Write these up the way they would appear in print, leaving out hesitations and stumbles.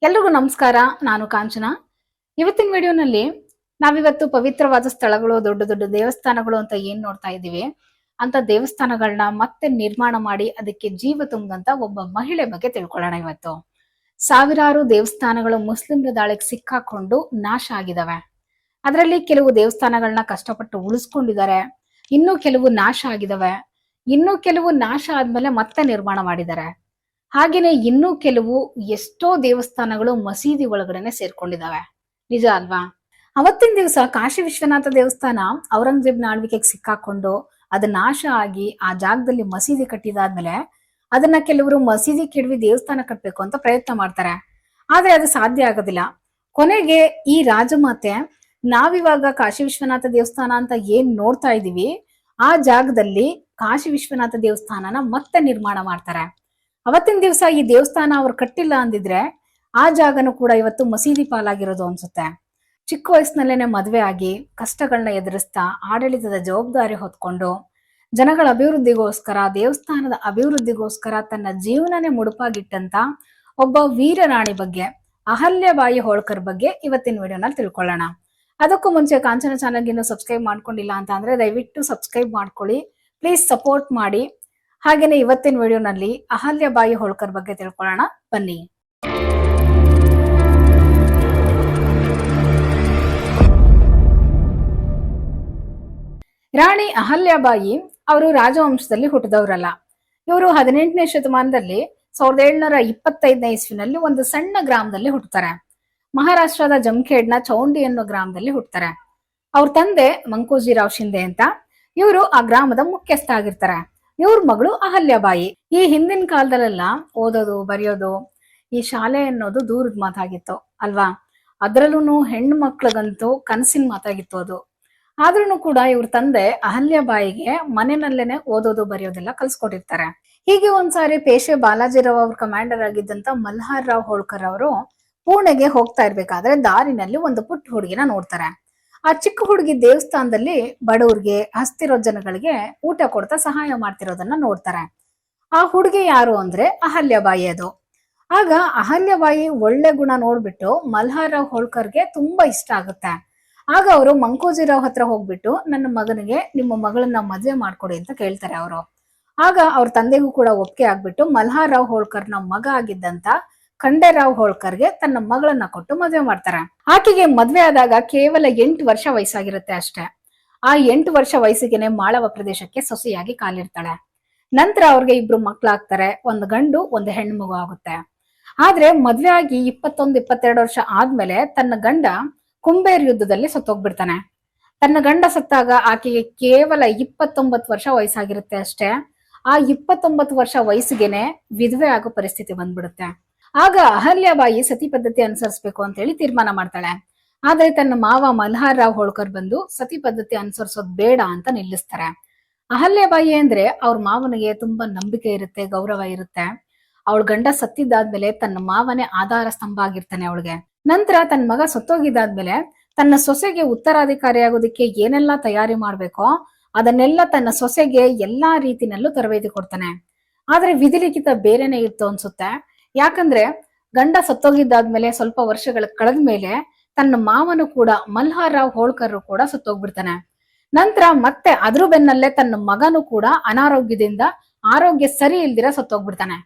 ಎಲ್ರಿಗೂ ನಮಸ್ಕಾರ. ನಾನು ಕಾಂಚನ. ಇವತ್ತಿನ ವಿಡಿಯೋನಲ್ಲಿ ನಾವಿವತ್ತು ಪವಿತ್ರವಾದ ಸ್ಥಳಗಳು, ದೊಡ್ಡ ದೊಡ್ಡ ದೇವಸ್ಥಾನಗಳು ಅಂತ ಏನ್ ನೋಡ್ತಾ ಇದೀವಿ, ಅಂತ ದೇವಸ್ಥಾನಗಳನ್ನ ಮತ್ತೆ ನಿರ್ಮಾಣ ಮಾಡಿ ಅದಕ್ಕೆ ಜೀವ ತುಂಬಂತ ಒಬ್ಬ ಮಹಿಳೆ ಬಗ್ಗೆ ತಿಳ್ಕೊಳ್ಳೋಣ. ಇವತ್ತು ಸಾವಿರಾರು ದೇವಸ್ಥಾನಗಳು ಮುಸ್ಲಿಂರ ದಾಳಿಗೆ ಸಿಕ್ಕಾಕೊಂಡು ನಾಶ ಆಗಿದಾವೆ. ಅದರಲ್ಲಿ ಕೆಲವು ದೇವಸ್ಥಾನಗಳನ್ನ ಕಷ್ಟಪಟ್ಟು ಉಳಿಸ್ಕೊಂಡಿದ್ದಾರೆ, ಇನ್ನೂ ಕೆಲವು ನಾಶ ಆಗಿದಾವೆ, ಇನ್ನೂ ಕೆಲವು ನಾಶ ಆದ್ಮೇಲೆ ಮತ್ತೆ ನಿರ್ಮಾಣ ಮಾಡಿದ್ದಾರೆ. ಹಾಗೇನೆ ಇನ್ನೂ ಕೆಲವು ಎಷ್ಟೋ ದೇವಸ್ಥಾನಗಳು ಮಸೀದಿ ಒಳಗಡೆನೆ ಸೇರ್ಕೊಂಡಿದಾವೆ. ನಿಜ ಅಲ್ವಾ? ಅವತ್ತಿನ ದಿವಸ ಕಾಶಿ ವಿಶ್ವನಾಥ ದೇವಸ್ಥಾನ ಔರಂಗಜೇಬ್ನ ಆಳ್ವಿಕೆಗೆ ಸಿಕ್ಕಾಕೊಂಡು ಅದು ನಾಶ ಆಗಿ ಆ ಜಾಗದಲ್ಲಿ ಮಸೀದಿ ಕಟ್ಟಿದಾದ್ಮೇಲೆ ಅದನ್ನ ಕೆಲವರು ಮಸೀದಿ ಕೆಡವಿ ದೇವಸ್ಥಾನ ಕಟ್ಬೇಕು ಅಂತ ಪ್ರಯತ್ನ ಮಾಡ್ತಾರೆ. ಆದ್ರೆ ಅದು ಸಾಧ್ಯ ಆಗೋದಿಲ್ಲ. ಕೊನೆಗೆ ಈ ರಾಜಮಾತೆ ನಾವಿವಾಗ ಕಾಶಿ ವಿಶ್ವನಾಥ ದೇವಸ್ಥಾನ ಅಂತ ಏನ್ ನೋಡ್ತಾ ಇದೀವಿ, ಆ ಜಾಗದಲ್ಲಿ ಕಾಶಿ ವಿಶ್ವನಾಥ ದೇವಸ್ಥಾನನ ಮತ್ತೆ ನಿರ್ಮಾಣ ಮಾಡ್ತಾರೆ. ಅವತ್ತಿನ ದಿವಸ ಈ ದೇವಸ್ಥಾನ ಅವ್ರು ಕಟ್ಟಿಲ್ಲ ಅಂದಿದ್ರೆ ಆ ಜಾಗನೂ ಕೂಡ ಇವತ್ತು ಮಸೀದಿ ಪಾಲಾಗಿರೋದು ಅನ್ಸುತ್ತೆ. ಚಿಕ್ಕ ವಯಸ್ಸಿನಲ್ಲೇನೆ ಮದ್ವೆ ಆಗಿ ಕಷ್ಟಗಳನ್ನ ಎದುರಿಸ್ತಾ ಆಡಳಿತದ ಜವಾಬ್ದಾರಿ ಹೊತ್ಕೊಂಡು ಜನಗಳ ಅಭಿವೃದ್ಧಿಗೋಸ್ಕರ, ದೇವಸ್ಥಾನದ ಅಭಿವೃದ್ಧಿಗೋಸ್ಕರ ತನ್ನ ಜೀವನನೇ ಮುಡುಪಾಗಿಟ್ಟಂತ ಒಬ್ಬ ವೀರರಾಣಿ ಬಗ್ಗೆ, ಅಹಲ್ಯಬಾಯಿ ಹೋಳ್ಕರ್ ಬಗ್ಗೆ ಇವತ್ತಿನ ವಿಡಿಯೋನಲ್ಲಿ ತಿಳ್ಕೊಳ್ಳೋಣ. ಅದಕ್ಕೂ ಮುಂಚೆ ಕಾಂಚನ ಚಾನಲ್ಗೆ ಇನ್ನೂ ಸಬ್ಸ್ಕ್ರೈಬ್ ಮಾಡ್ಕೊಂಡಿಲ್ಲ ಅಂತ ಅಂದ್ರೆ ದಯವಿಟ್ಟು ಸಬ್ಸ್ಕ್ರೈಬ್ ಮಾಡ್ಕೊಳ್ಳಿ, ಪ್ಲೀಸ್ ಸಪೋರ್ಟ್ ಮಾಡಿ. ಹಾಗೇನೆ ಇವತ್ತಿನ ವಿಡಿಯೋನಲ್ಲಿ ಅಹಲ್ಯಬಾಯಿ ಹೋಳ್ಕರ್ ಬಗ್ಗೆ ತಿಳ್ಕೊಳ್ಳೋಣ, ಬನ್ನಿ. ರಾಣಿ ಅಹಲ್ಯಬಾಯಿ ಅವರು ರಾಜವಂಶದಲ್ಲಿ ಹುಟ್ಟಿದವರಲ್ಲ. ಇವರು 18ನೇ ಶತಮಾನದಲ್ಲಿ 1725ನೇ ಇಸ್ವಿನಲ್ಲಿ ಒಂದು ಸಣ್ಣ ಗ್ರಾಮದಲ್ಲಿ ಹುಟ್ಟುತ್ತಾರೆ. ಮಹಾರಾಷ್ಟ್ರದ ಜಮಖೇಡ್ನ ಚೌಂಡಿ ಅನ್ನೋ ಗ್ರಾಮದಲ್ಲಿ ಹುಟ್ಟುತ್ತಾರೆ. ಅವ್ರ ತಂದೆ ಮಂಕೋಜಿರಾವ್ ಶಿಂದೆ ಅಂತ, ಇವರು ಆ ಗ್ರಾಮದ ಮುಖ್ಯಸ್ಥ ಆಗಿರ್ತಾರೆ. ಇವ್ರ ಮಗಳು ಅಹಲ್ಯಬಾಯಿ. ಈ ಹಿಂದಿನ ಕಾಲದಲ್ಲೆಲ್ಲ ಓದೋದು ಬರೆಯೋದು, ಈ ಶಾಲೆ ಅನ್ನೋದು ದೂರದ ಮಾತಾಗಿತ್ತು ಅಲ್ವಾ? ಅದ್ರಲ್ಲೂ ಹೆಣ್ಣು ಮಕ್ಳಿಗಂತೂ ಕನಸಿನ ಮಾತಾಗಿತ್ತು ಅದು. ಆದ್ರೂ ಕೂಡ ಇವ್ರ ತಂದೆ ಅಹಲ್ಯಬಾಯಿಗೆ ಮನೆಯಲ್ಲೇನೆ ಓದೋದು ಬರೆಯೋದೆಲ್ಲ ಕಲ್ಸ್ಕೊಟ್ಟಿರ್ತಾರೆ. ಹೀಗೆ ಒಂದ್ಸಾರಿ ಪೇಶೆ ಬಾಲಾಜಿರಾವ್ ಅವ್ರ ಕಮಾಂಡರ್ ಆಗಿದ್ದಂತ ಮಲ್ಹಾರ್ ರಾವ್ ಹೋಳ್ಕರ್ ಅವರು ಪುಣೆಗೆ ಹೋಗ್ತಾ ಇರ್ಬೇಕಾದ್ರೆ ದಾರಿನಲ್ಲಿ ಒಂದು ಪುಟ್ಟ ಹುಡುಗಿನ ನೋಡ್ತಾರೆ. ಆ ಚಿಕ್ಕ ಹುಡುಗಿ ದೇವಸ್ಥಾನದಲ್ಲಿ ಬಡವ್ರಿಗೆ, ಹಸ್ತಿರೋ ಜನಗಳಿಗೆ ಊಟ ಕೊಡ್ತಾ ಸಹಾಯ ಮಾಡ್ತಿರೋದನ್ನ ನೋಡ್ತಾರೆ. ಆ ಹುಡುಗಿ ಯಾರು ಅಂದ್ರೆ ಅಹಲ್ಯಬಾಯಿ ಅದು. ಆಗ ಅಹಲ್ಯಬಾಯಿ ಒಳ್ಳೆ ಗುಣ ನೋಡ್ಬಿಟ್ಟು ಮಲ್ಹಾರ್ ರಾವ್ ಹೋಳ್ಕರ್ಗೆ ತುಂಬಾ ಇಷ್ಟ ಆಗುತ್ತೆ. ಆಗ ಅವರು ಮಂಕೋಜಿರಾವ್ ಹತ್ರ ಹೋಗ್ಬಿಟ್ಟು ನನ್ನ ಮಗನಿಗೆ ನಿಮ್ಮ ಮಗಳನ್ನ ಮದ್ವೆ ಮಾಡ್ಕೊಡಿ ಅಂತ ಕೇಳ್ತಾರೆ ಅವರು. ಆಗ ಅವ್ರ ತಂದೆಗೂ ಕೂಡ ಒಪ್ಪಿಗೆ ಆಗ್ಬಿಟ್ಟು ಮಲ್ಹಾರ್ ರಾವ್ ಹೋಳ್ಕರ್ನ ಮಗ ಆಗಿದ್ದಂತ ಖಂಡೇರಾವ್ ಹೋಳ್ಕರ್ಗೆ ತನ್ನ ಮಗಳನ್ನ ಕೊಟ್ಟು ಮದುವೆ ಮಾಡ್ತಾರೆ. ಆಕೆಗೆ ಮದ್ವೆ ಆದಾಗ ಕೇವಲ 8 ವರ್ಷ ವಯಸ್ಸಾಗಿರುತ್ತೆ ಅಷ್ಟೇ. ಆ 8 ವರ್ಷ ವಯಸ್ಸಿಗೆನೆ ಮಾಳವ ಪ್ರದೇಶಕ್ಕೆ ಸೊಸೆಯಾಗಿ ಕಾಲಿಡ್ತಾಳೆ. ನಂತರ ಅವ್ರಿಗೆ 2 ಮಕ್ಳಾಗ್ತಾರೆ, ಒಂದು ಗಂಡು ಒಂದು ಹೆಣ್ಣು ಮಗು ಆಗುತ್ತೆ. ಆದ್ರೆ ಮದ್ವೆ ಆಗಿ 21-22 ವರ್ಷ ಆದ್ಮೇಲೆ ತನ್ನ ಗಂಡ ಕುಂಬೇರ್ ಯುದ್ಧದಲ್ಲಿ ಸತ್ತೋಗ್ಬಿಡ್ತಾನೆ. ತನ್ನ ಗಂಡ ಸತ್ತಾಗ ಆಕೆಗೆ ಕೇವಲ 29 ವರ್ಷ ವಯಸ್ಸಾಗಿರುತ್ತೆ ಅಷ್ಟೇ. ಆ 29 ವರ್ಷ ವಯಸ್ಸಿಗೆನೆ ವಿಧವೆ ಆಗೋ ಪರಿಸ್ಥಿತಿ ಬಂದ್ಬಿಡುತ್ತೆ. ಆಗ ಅಹಲ್ಯಬಾಯಿ ಸತಿ ಪದ್ಧತಿ ಅನುಸರಿಸಬೇಕು ಅಂತ ಹೇಳಿ ತೀರ್ಮಾನ ಮಾಡ್ತಾಳೆ. ಆದ್ರೆ ತನ್ನ ಮಾವ ಮಲ್ಹಾರ್ ರಾವ್ ಹೋಳ್ಕರ್ ಬಂದು ಸತಿ ಪದ್ಧತಿ ಅನುಸರಿಸೋದ್ ಬೇಡ ಅಂತ ನಿಲ್ಲಿಸ್ತಾರೆ. ಅಹಲ್ಯಬಾಯಿ ಅಂದ್ರೆ ಅವ್ರ ಮಾವನಿಗೆ ತುಂಬಾ ನಂಬಿಕೆ ಇರುತ್ತೆ, ಗೌರವ ಇರುತ್ತೆ. ಅವಳ ಗಂಡ ಸತ್ತಿದ್ದಾದ್ಮೇಲೆ ತನ್ನ ಮಾವನೇ ಆಧಾರ ಸ್ತಂಭ ಆಗಿರ್ತಾನೆ ಅವಳಿಗೆ. ನಂತರ ತನ್ನ ಮಗ ಸತ್ತೋಗಿದ್ದಾದ್ಮೇಲೆ ತನ್ನ ಸೊಸೆಗೆ ಉತ್ತರಾಧಿಕಾರಿಯಾಗೋದಕ್ಕೆ ಏನೆಲ್ಲಾ ತಯಾರಿ ಮಾಡ್ಬೇಕೋ ಅದನ್ನೆಲ್ಲ ತನ್ನ ಸೊಸೆಗೆ ಎಲ್ಲಾ ರೀತಿನಲ್ಲೂ ತರಬೇತಿ ಕೊಡ್ತಾನೆ. ಆದ್ರೆ ವಿಧಿಲಿಖಿತ ಬೇರೆನೆ ಇತ್ತು ಅನ್ಸುತ್ತೆ. ಯಾಕಂದ್ರೆ ಗಂಡ ಸತ್ತೋಗಿದ್ದಾದ್ಮೇಲೆ ಸ್ವಲ್ಪ ವರ್ಷಗಳ ಕಳೆದ ಮೇಲೆ ತನ್ನ ಮಾವನು ಕೂಡ ಮಲ್ಹಾರ್ ರಾವ್ ಹೋಳ್ಕರ್ ಕೂಡ ಸತ್ತೋಗ್ಬಿಡ್ತಾನೆ. ನಂತರ ಮತ್ತೆ ಅದ್ರ ಬೆನ್ನಲ್ಲೇ ತನ್ನ ಮಗನು ಕೂಡ ಅನಾರೋಗ್ಯದಿಂದ, ಆರೋಗ್ಯ ಸರಿ ಇಲ್ದಿರ ಸತ್ತೋಗ್ಬಿಡ್ತಾನೆ.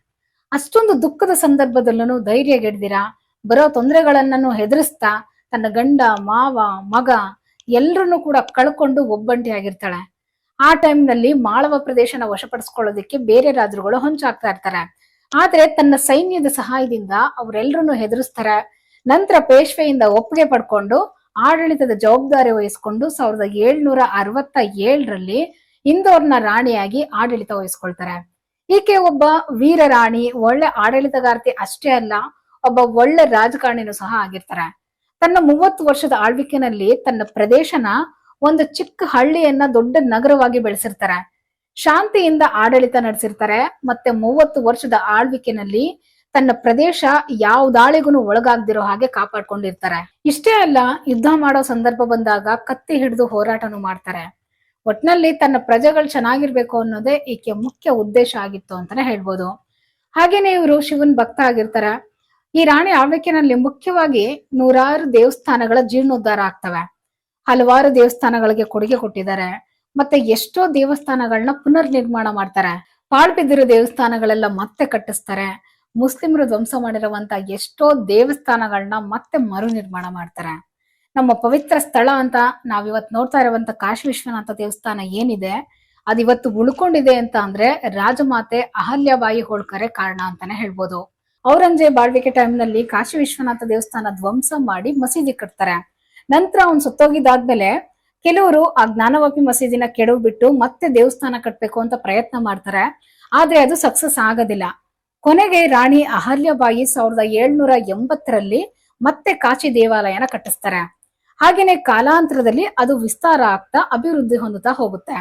ಅಷ್ಟೊಂದು ದುಃಖದ ಸಂದರ್ಭದಲ್ಲೂ ಧೈರ್ಯಗೆಡ್ದಿರ, ಬರೋ ತೊಂದರೆಗಳನ್ನೂ ಹೆದರಿಸ್ತಾ ತನ್ನ ಗಂಡ, ಮಾವ, ಮಗ ಎಲ್ರನ್ನೂ ಕೂಡ ಕಳ್ಕೊಂಡು ಒಬ್ಬಂಟಿ ಆಗಿರ್ತಾಳೆ. ಆ ಟೈಮ್ನಲ್ಲಿ ಮಾಳವ ಪ್ರದೇಶನ ವಶಪಡಿಸ್ಕೊಳ್ಳೋದಕ್ಕೆ ಬೇರೆ ರಾಜರುಗಳು ಹೊಂಚಾಗ್ತಾ ಇರ್ತಾರೆ. ಆದ್ರೆ ತನ್ನ ಸೈನ್ಯದ ಸಹಾಯದಿಂದ ಅವರೆಲ್ಲರನ್ನು ಹೆದರಿಸ್ತಾರೆ. ನಂತರ ಪೇಶ್ವೆಯಿಂದ ಒಪ್ಪಿಗೆ ಪಡ್ಕೊಂಡು ಆಡಳಿತದ ಜವಾಬ್ದಾರಿ ವಹಿಸ್ಕೊಂಡು 1767ರಲ್ಲಿ ಇಂದೋರ್ನ ರಾಣಿಯಾಗಿ ಆಡಳಿತ ವಹಿಸ್ಕೊಳ್ತಾರೆ. ಈಕೆ ಒಬ್ಬ ವೀರ ರಾಣಿ, ಒಳ್ಳೆ ಆಡಳಿತಗಾರ್ತಿ ಅಷ್ಟೇ ಅಲ್ಲ, ಒಬ್ಬ ಒಳ್ಳೆ ರಾಜಕಾರಣಿನೂ ಸಹ ಆಗಿರ್ತಾರೆ. ತನ್ನ 30 ವರ್ಷದ ಆಳ್ವಿಕೆನಲ್ಲಿ ತನ್ನ ಪ್ರದೇಶನ ಒಂದು ಚಿಕ್ಕ ಹಳ್ಳಿಯನ್ನ ದೊಡ್ಡ ನಗರವಾಗಿ ಬೆಳೆಸಿರ್ತಾರೆ. ಶಾಂತಿಯಿಂದ ಆಡಳಿತ ನಡೆಸಿರ್ತಾರೆ. ಮತ್ತೆ 30 ವರ್ಷದ ಆಳ್ವಿಕೆನಲ್ಲಿ ತನ್ನ ಪ್ರದೇಶ ಯಾವ ದಾಳಿಗೂ ಒಳಗಾಗದಿರೋ ಹಾಗೆ ಕಾಪಾಡ್ಕೊಂಡಿರ್ತಾರೆ. ಇಷ್ಟೇ ಅಲ್ಲ, ಯುದ್ಧ ಮಾಡೋ ಸಂದರ್ಭ ಬಂದಾಗ ಕತ್ತಿ ಹಿಡಿದು ಹೋರಾಟನೂ ಮಾಡ್ತಾರೆ. ಒಟ್ನಲ್ಲಿ ತನ್ನ ಪ್ರಜೆಗಳು ಚೆನ್ನಾಗಿರ್ಬೇಕು ಅನ್ನೋದೇ ಈಕೆ ಮುಖ್ಯ ಉದ್ದೇಶ ಆಗಿತ್ತು ಅಂತಾನೆ ಹೇಳ್ಬೋದು. ಹಾಗೇನೆ ಇವರು ಶಿವನ್ ಭಕ್ತ ಆಗಿರ್ತಾರೆ. ಈ ರಾಣಿ ಆಳ್ವಿಕೆನಲ್ಲಿ ಮುಖ್ಯವಾಗಿ ನೂರಾರು ದೇವಸ್ಥಾನಗಳ ಜೀರ್ಣೋದ್ಧಾರ ಆಗ್ತವೆ. ಹಲವಾರು ದೇವಸ್ಥಾನಗಳಿಗೆ ಕೊಡುಗೆ ಕೊಟ್ಟಿದ್ದಾರೆ. ಮತ್ತೆ ಎಷ್ಟೋ ದೇವಸ್ಥಾನಗಳನ್ನ ಪುನರ್ ನಿರ್ಮಾಣ ಮಾಡ್ತಾರೆ. ಪಾಳು ಬಿದ್ದಿರೋ ದೇವಸ್ಥಾನಗಳೆಲ್ಲ ಮತ್ತೆ ಕಟ್ಟಿಸ್ತಾರೆ. ಮುಸ್ಲಿಮರು ಧ್ವಂಸ ಮಾಡಿರುವಂತ ಎಷ್ಟೋ ದೇವಸ್ಥಾನಗಳನ್ನ ಮತ್ತೆ ಮರು ನಿರ್ಮಾಣ ಮಾಡ್ತಾರೆ. ನಮ್ಮ ಪವಿತ್ರ ಸ್ಥಳ ಅಂತ ನಾವಿವತ್ ನೋಡ್ತಾ ಇರುವಂತ ಕಾಶಿ ವಿಶ್ವನಾಥ ದೇವಸ್ಥಾನ ಏನಿದೆ, ಅದಿವತ್ತು ಉಳ್ಕೊಂಡಿದೆ ಅಂತ ಅಂದ್ರೆ ರಾಜಮಾತೆ ಅಹಲ್ಯಾಬಾಯಿ ಹೋಳ್ಕರೆ ಕಾರಣ ಅಂತಾನೆ ಹೇಳ್ಬೋದು. ಔರಂಗಜೇಬ್ ಆಳ್ವಿಕೆ ಟೈಮ್ ನಲ್ಲಿ ಕಾಶಿ ವಿಶ್ವನಾಥ ದೇವಸ್ಥಾನ ಧ್ವಂಸ ಮಾಡಿ ಮಸೀದಿ ಕಟ್ತಾರೆ. ನಂತರ ಅವ್ನು ಸತ್ತೋಗಿದ್ದಾದ್ಮೇಲೆ ಕೆಲವರು ಆ ಜ್ಞಾನವಾಪಿ ಮಸೀದಿನ ಕೆಡವು ಬಿಟ್ಟು ಮತ್ತೆ ದೇವಸ್ಥಾನ ಕಟ್ಬೇಕು ಅಂತ ಪ್ರಯತ್ನ ಮಾಡ್ತಾರೆ. ಆದ್ರೆ ಅದು ಸಕ್ಸಸ್ ಆಗೋದಿಲ್ಲ. ಕೊನೆಗೆ ರಾಣಿ ಅಹಲ್ಯಾಬಾಯಿ 1780ರಲ್ಲಿ ಮತ್ತೆ ಕಾಶಿ ದೇವಾಲಯನ ಕಟ್ಟಿಸ್ತಾರೆ. ಹಾಗೇನೆ ಕಾಲಾಂತರದಲ್ಲಿ ಅದು ವಿಸ್ತಾರ ಆಗ್ತಾ ಅಭಿವೃದ್ಧಿ ಹೊಂದುತ್ತಾ ಹೋಗುತ್ತೆ.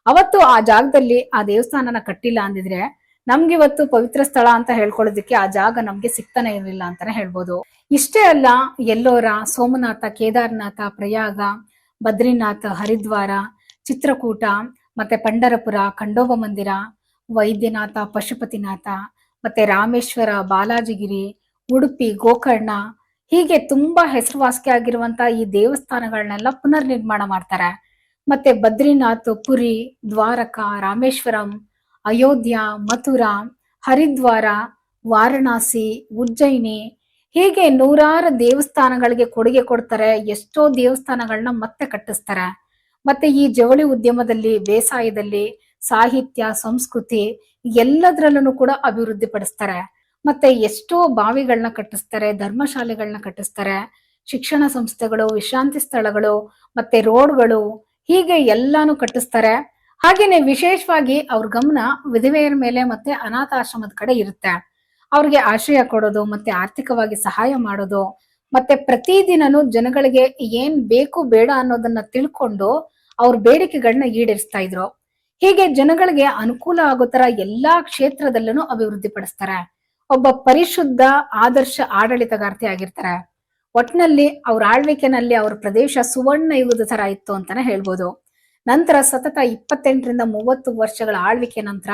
ಅವತ್ತು ಆ ಜಾಗದಲ್ಲಿ ಆ ದೇವಸ್ಥಾನನ ಕಟ್ಟಿಲ್ಲ ಅಂದಿದ್ರೆ ನಮ್ಗಿವತ್ತು ಪವಿತ್ರ ಸ್ಥಳ ಅಂತ ಹೇಳ್ಕೊಳ್ಳೋದಕ್ಕೆ ಆ ಜಾಗ ನಮ್ಗೆ ಸಿಗ್ತಾನೆ ಇರಲಿಲ್ಲ ಅಂತಾನೆ ಹೇಳ್ಬೋದು. ಇಷ್ಟೇ ಅಲ್ಲ, ಎಲ್ಲೋರ, ಸೋಮನಾಥ, ಕೇದಾರನಾಥ, ಪ್ರಯಾಗ, ಬದ್ರಿನಾಥ, ಹರಿದ್ವಾರ, ಚಿತ್ರಕೂಟ, ಮತ್ತೆ ಪಂಡರಪುರ, ಖಂಡೋಬ ಮಂದಿರ, ವೈದ್ಯನಾಥ, ಪಶುಪತಿನಾಥ, ಮತ್ತೆ ರಾಮೇಶ್ವರ, ಬಾಲಾಜಿಗಿರಿ, ಉಡುಪಿ, ಗೋಕರ್ಣ, ಹೀಗೆ ತುಂಬಾ ಹೆಸರುವಾಸಿ ಆಗಿರುವಂತ ಈ ದೇವಸ್ಥಾನಗಳನ್ನೆಲ್ಲ ಪುನರ್ ನಿರ್ಮಾಣ ಮಾಡ್ತಾರೆ. ಮತ್ತೆ ಬದ್ರಿನಾಥ್, ಪುರಿ, ದ್ವಾರಕ, ರಾಮೇಶ್ವರಂ, ಅಯೋಧ್ಯ, ಮಥುರಾ, ಹರಿದ್ವಾರ, ವಾರಣಾಸಿ, ಉಜ್ಜಯಿನಿ, ಹೀಗೆ ನೂರಾರು ದೇವಸ್ಥಾನಗಳಿಗೆ ಕೊಡುಗೆ ಕೊಡ್ತಾರೆ. ಎಷ್ಟೋ ದೇವಸ್ಥಾನಗಳನ್ನ ಮತ್ತೆ ಕಟ್ಟಿಸ್ತಾರೆ. ಮತ್ತೆ ಈ ಜವಳಿ ಉದ್ಯಮದಲ್ಲಿ, ಬೇಸಾಯದಲ್ಲಿ, ಸಾಹಿತ್ಯ, ಸಂಸ್ಕೃತಿ ಎಲ್ಲದರಲ್ಲೂ ಕೂಡ ಅಭಿವೃದ್ಧಿ ಪಡಿಸ್ತಾರೆ. ಮತ್ತೆ ಎಷ್ಟೋ ಬಾವಿಗಳನ್ನ ಕಟ್ಟಿಸ್ತಾರೆ, ಧರ್ಮಶಾಲೆಗಳನ್ನ ಕಟ್ಟಿಸ್ತಾರೆ, ಶಿಕ್ಷಣ ಸಂಸ್ಥೆಗಳು, ವಿಶ್ರಾಂತಿ ಸ್ಥಳಗಳು, ಮತ್ತೆ ರೋಡ್ಗಳು, ಹೀಗೆ ಎಲ್ಲಾನು ಕಟ್ಟಿಸ್ತಾರೆ. ಹಾಗೇನೆ ವಿಶೇಷವಾಗಿ ಅವ್ರ ಗಮನ ವಿಧವೆಯರ ಮೇಲೆ ಮತ್ತೆ ಅನಾಥಾಶ್ರಮದ ಕಡೆ ಇರುತ್ತೆ. ಅವ್ರಿಗೆ ಆಶ್ರಯ ಕೊಡೋದು, ಮತ್ತೆ ಆರ್ಥಿಕವಾಗಿ ಸಹಾಯ ಮಾಡೋದು, ಮತ್ತೆ ಪ್ರತಿದಿನನೂ ಜನಗಳಿಗೆ ಏನ್ ಬೇಕು ಬೇಡ ಅನ್ನೋದನ್ನ ತಿಳ್ಕೊಂಡು ಅವ್ರ ಬೇಡಿಕೆಗಳನ್ನ ಈಡೇರಿಸ್ತಾ ಇದ್ರು. ಹೀಗೆ ಜನಗಳಿಗೆ ಅನುಕೂಲ ಆಗೋ ತರ ಎಲ್ಲಾ ಕ್ಷೇತ್ರದಲ್ಲೂ ಅಭಿವೃದ್ಧಿ ಪಡಿಸ್ತಾರೆ. ಒಬ್ಬ ಪರಿಶುದ್ಧ ಆದರ್ಶ ಆಡಳಿತಗಾರ್ತಿ ಆಗಿರ್ತಾರೆ. ಒಟ್ನಲ್ಲಿ ಅವ್ರ ಆಳ್ವಿಕೆನಲ್ಲಿ ಅವ್ರ ಪ್ರದೇಶ ಸುವರ್ಣ ಯುಗದ ತರ ಇತ್ತು ಅಂತಾನೆ ಹೇಳ್ಬೋದು. ನಂತರ ಸತತ 28ರಿಂದ 30 ವರ್ಷಗಳ ಆಳ್ವಿಕೆ ನಂತರ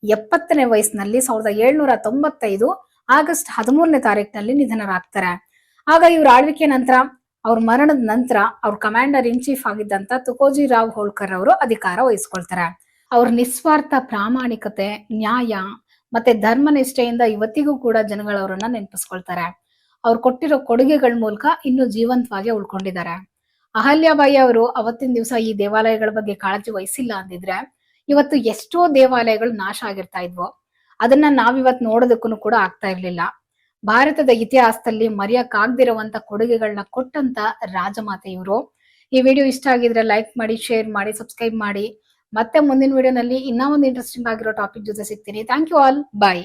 70ನೇ ವಯಸ್ಸಿನಲ್ಲಿ 1795 ಆಗಸ್ಟ್ 13ನೇ ತಾರೀಕಿನಲ್ಲಿ ನಿಧನರಾಗ್ತಾರೆ. ಆಗ ಇವ್ರ ಆಳ್ವಿಕೆ ನಂತರ, ಅವ್ರ ಮರಣದ ನಂತರ ಅವ್ರ ಕಮಾಂಡರ್ ಇನ್ ಚೀಫ್ ಆಗಿದ್ದಂತ ತುಕೋಜಿ ರಾವ್ ಹೋಳ್ಕರ್ ಅವರು ಅಧಿಕಾರ ವಹಿಸ್ಕೊಳ್ತಾರೆ. ಅವ್ರ ನಿಸ್ವಾರ್ಥ ಪ್ರಾಮಾಣಿಕತೆ, ನ್ಯಾಯ ಮತ್ತೆ ಧರ್ಮನಿಷ್ಠೆಯಿಂದ ಇವತ್ತಿಗೂ ಕೂಡ ಜನಗಳವರನ್ನ ನೆನಪಿಸ್ಕೊಳ್ತಾರೆ. ಅವ್ರು ಕೊಟ್ಟಿರೋ ಕೊಡುಗೆಗಳ ಮೂಲಕ ಇನ್ನೂ ಜೀವಂತವಾಗಿ ಉಳ್ಕೊಂಡಿದ್ದಾರೆ. ಅಹಲ್ಯಾಬಾಯಿ ಅವರು ಅವತ್ತಿನ ದಿವಸ ಈ ದೇವಾಲಯಗಳ ಬಗ್ಗೆ ಕಾಳಜಿ ವಹಿಸಿಲ್ಲ ಅಂದಿದ್ರೆ ಇವತ್ತು ಎಷ್ಟೋ ದೇವಾಲಯಗಳು ನಾಶ ಆಗಿರ್ತಾ ಇದ್ವು. ಅದನ್ನ ನಾವಿವತ್ ನೋಡೋದಕ್ಕೂ ಕೂಡ ಆಗ್ತಾ ಇರ್ಲಿಲ್ಲ. ಭಾರತದ ಇತಿಹಾಸದಲ್ಲಿ ಮರೆಯಕ್ಕಾಗದಿರುವಂತ ಕೊಡುಗೆಗಳನ್ನ ಕೊಟ್ಟಂತ ರಾಜಮಾತೆ ಇವರು. ಈ ವಿಡಿಯೋ ಇಷ್ಟ ಆಗಿದ್ರೆ ಲೈಕ್ ಮಾಡಿ, ಶೇರ್ ಮಾಡಿ, ಸಬ್ಸ್ಕ್ರೈಬ್ ಮಾಡಿ. ಮತ್ತೆ ಮುಂದಿನ ವಿಡಿಯೋನಲ್ಲಿ ಇನ್ನೂ ಒಂದು ಇಂಟ್ರೆಸ್ಟಿಂಗ್ ಆಗಿರೋ ಟಾಪಿಕ್ ಜೊತೆ ಸಿಗ್ತೀನಿ. Thank you all. ಬಾಯ್.